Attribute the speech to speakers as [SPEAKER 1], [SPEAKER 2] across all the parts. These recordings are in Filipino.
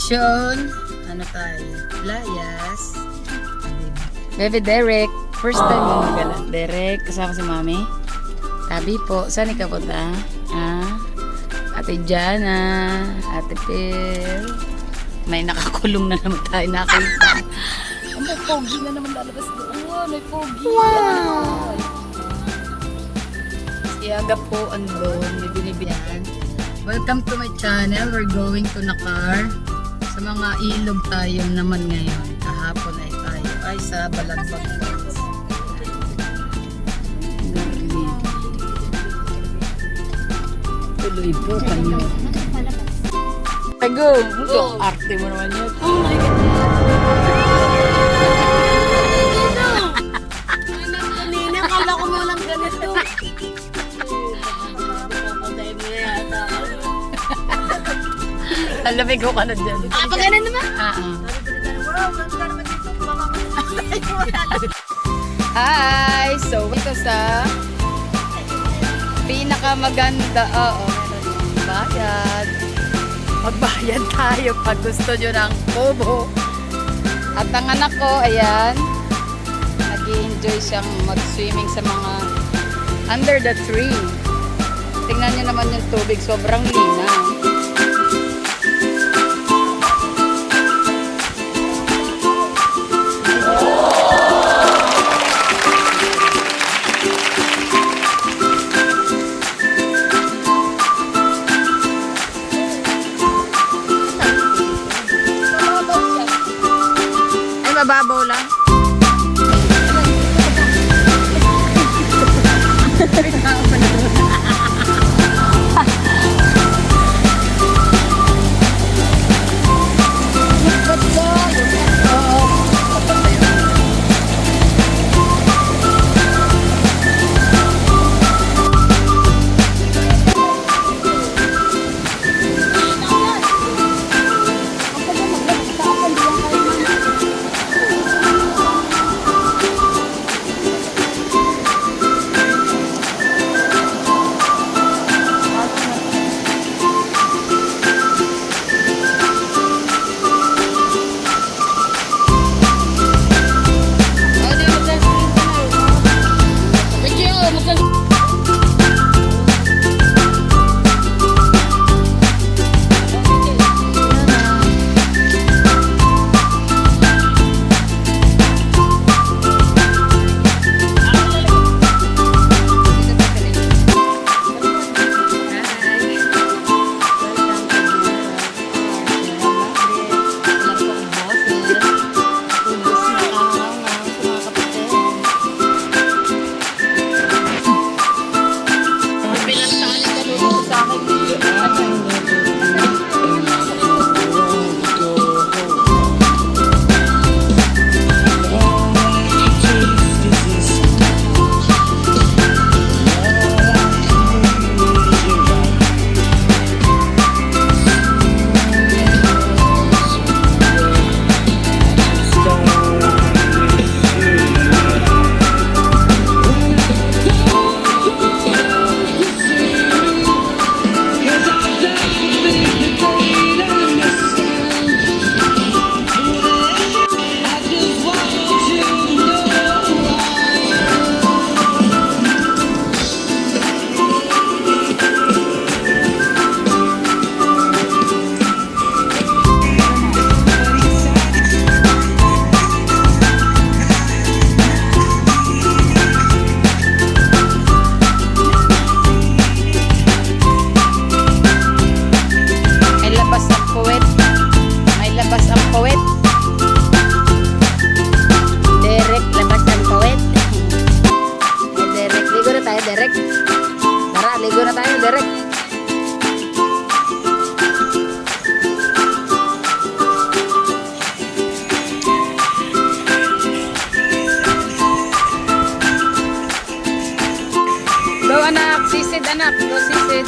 [SPEAKER 1] bakasyon. Ano tayo? Layas. Bebe Derek. First time mo magala. Derek, kasama si Mami. Tabi po. Saan ka punta? Ate Jana. Ate Phil. May nakakulong na naman tayo nakita. May pogi na naman lalabas doon. May pogi. Wow! Si Aga po andun. May binibiyan. Welcome to my channel. We're going to Nakar. Sa mga ilog tayo naman ngayon. Kahapon ay tayo ay sa Balagbag Falls. Tuloy po kanyo. Go! Go! Arte mo naman yun. Oh my God! Kanina, kala ko mo lang ganito. Alamig ko ka na dyan.
[SPEAKER 2] Pag ganun naman?
[SPEAKER 1] Wow, ganda naman dito. Hi! So, ito sa pinakamaganda. Bayad. Magbayad tayo pag gusto nyo ng kubo. At ang anak ko, ayan, nag-i-enjoy siyang mag-swimming sa mga under the tree. Tingnan nyo naman yung tubig, sobrang linaw. Mababaw lang. Sisid anak, go sisid.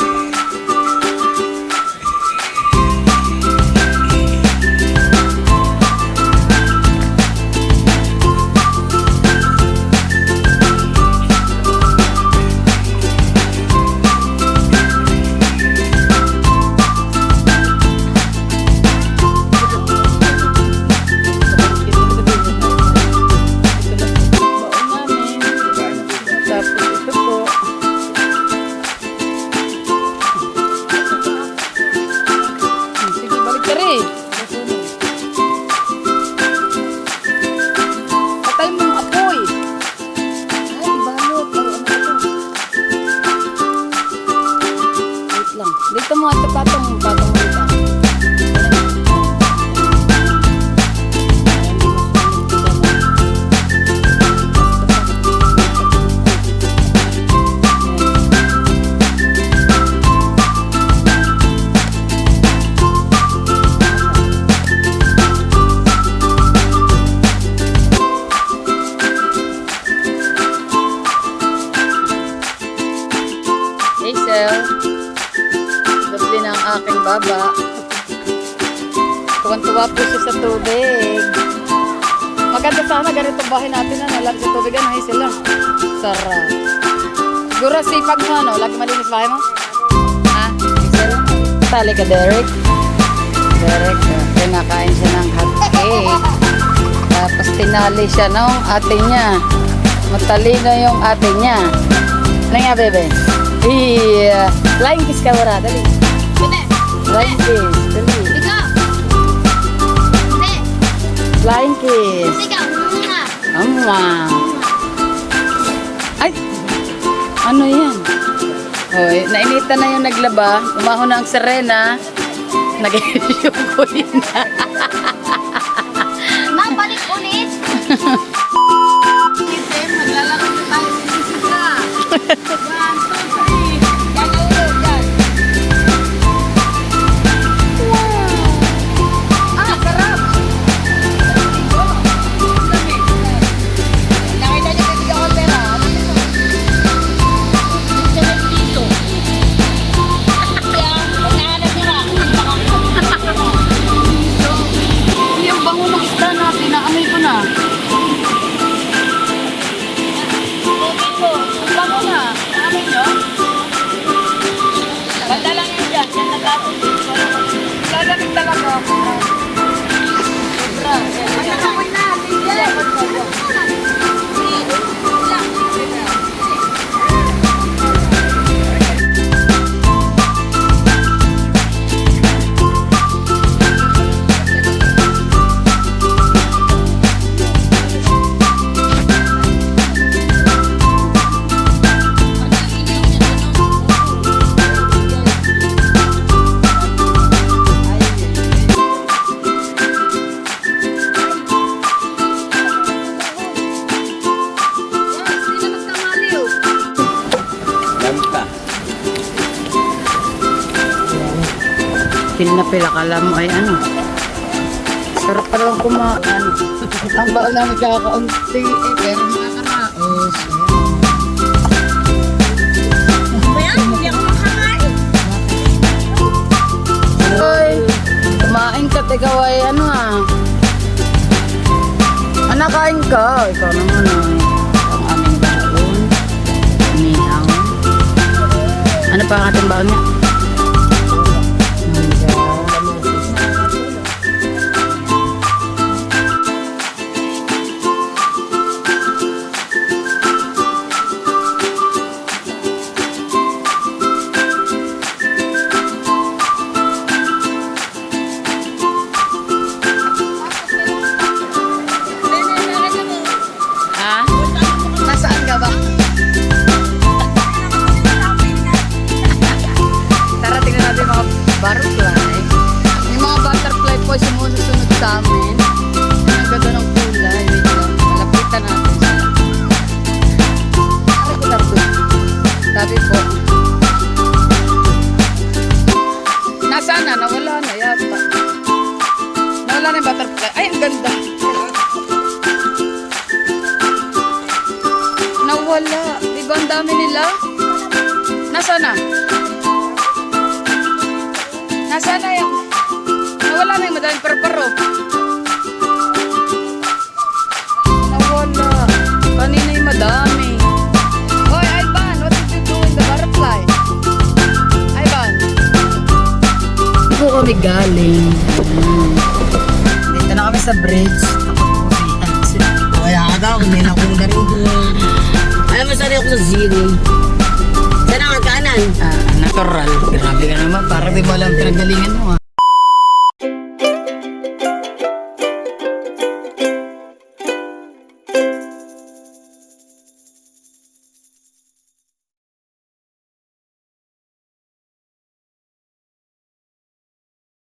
[SPEAKER 1] baba. Tuwan-tuwa po siya sa tubig. Maganda sana ganito bahay natin, ano, lagi sa tubig, ano, sila. Sarap. Siguro sipag mo, ano, lagi malinis bahay mo? Ha? Hazel? Tali ka, Derek. Derek, pinakain siya ng hot cake. Tapos tinali siya ng ate niya. Matalino yung ate niya. Ano nga, bebe? Iya. Flying kiss ka, wala. Dali. Flying kiss. Dali. Flying kiss. Ama. Ay! Ano yan? Hoy, nainitan na yung naglaba. Umahon na ang Serena. Nag-i-yukoy na.
[SPEAKER 2] Mabalik ulit. Maglalaro na tayo sa sisika. 1, 2, 3. Yan ang ulo, yan. Wow! Ah, sarap! Nakita niyo kasi ako pera. Siya na dito. Kaya, pag nahanap niyo na,
[SPEAKER 1] Yung bango ng isda natin, naamoy ko na.
[SPEAKER 2] tubig mo. Ang bango na. Naamoy niyo? Banda lang yun dyan. Yan nag-apon dito.
[SPEAKER 1] Lalamig talaga.
[SPEAKER 2] Sobra. Ay, nakamoy na.
[SPEAKER 1] Pil na pila, kala mo ay ano. Sarap pa lang kumaan. Ang baon namin kakaunti eh, pero makakaraos.
[SPEAKER 2] Bayan, hindi ako makakain.
[SPEAKER 1] Hoy, kumain ka, ikaw ay ano ah. Anak, kain ka. Ikaw naman ay. Ang aming baon. Minaw. Ano pa ang ating baon niya? Ha? Nasaan ka ba? Tara, tingnan natin yung mga butterfly. Yung mga butterfly po sumusunod sa amin. Ang ganda ng kulay. Wait lang. Malapitan natin sila. Ay, butterfly. Sabi po. Nasaan na? Nawala na yata. Nawala na yung butterfly. Ay, ang ganda. Nawala. Diba ang dami nila? Nasaan na? Nasaan na yung... Nawala na yung madaling paro-paro. Nawala. Kanina yung madami. Hoy, Ivan, what did you do with the butterfly? Ivan. Dito kami galing. Dito na kami sa bridge.
[SPEAKER 3] Kaya ka daw, may nakong garing doon. Alam mo, sanay ako sa zero. Saan ang kanan?
[SPEAKER 1] Natural. Grabe ka naman. Parang di mo alam pinagalingan mo ah.